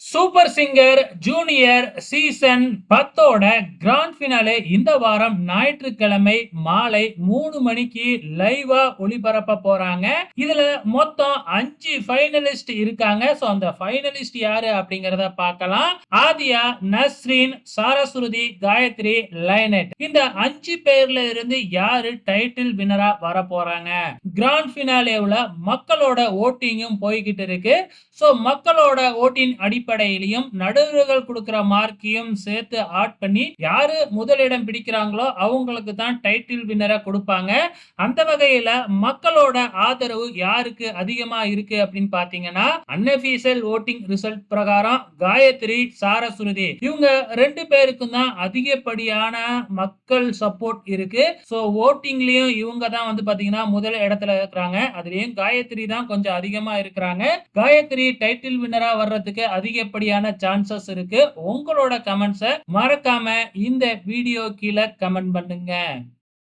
Super singer junior season 10ஓட grand finale இந்த வாரம் ஞாயிற்றுக்கிழமை மாலை 3 மணிக்கு லைவா ஒளிபரப்ப போறாங்க. இதுல மொத்தம் 5 ஃபைனலிஸ்ட் இருக்காங்க. சோ அந்த ஃபைனலிஸ்ட் யாரு அப்படிங்கறத பார்க்கலாம். ஆதியா, நஸ்ரீன், சாரஸ்ருதி, காயத்ரி, லைனட். இந்த 5 பேர்ல இருந்து யாரு டைட்டில் வினரா வர போறாங்க? கிராண்ட் ஃபினாலேவுல மக்களோட ஓட்டிங்கும் போய்கிட்டு இருக்கு. சோ மக்களோட ஓட்டின் அடிப்படையிலையும் நடுவர்கள் கொடுக்கிற மார்க்கையும் சேர்த்து ஆட் பண்ணி யாரு முதலிடம் பிடிக்கிறாங்களோ அவங்களுக்கு தான் டைட்டில் வின்னரை கொடுப்பாங்க. அந்த வகையில மக்களோட ஆதரவு யாருக்கு அதிகமா இருக்கு அப்படின்னு பாத்தீங்கன்னா, அன்அபிஷியல் ஓட்டிங் ரிசல்ட் பிரகாரம் காயத்ரி, சாரஸ்ருதி இவங்க 2 பேருக்கும் தான் அதிகப்படியான மக்கள் சப்போர்ட் இருக்கு. சோ ஓட்டிங்லயும் இவங்க தான் வந்து பாத்தீங்கன்னா முதல் இடத்துல இருக்கிறாங்க. அதுலயும் காயத்ரி தான் கொஞ்சம் அதிகமா இருக்கிறாங்க. காயத்ரி டைட்டில் வின்னரா வர்றதுக்கு அதிகப்படியான சான்சஸ் இருக்கு. உங்களோட கமெண்ட்ஸை மறக்காம இந்த வீடியோ கீழே கமெண்ட் பண்ணுங்க.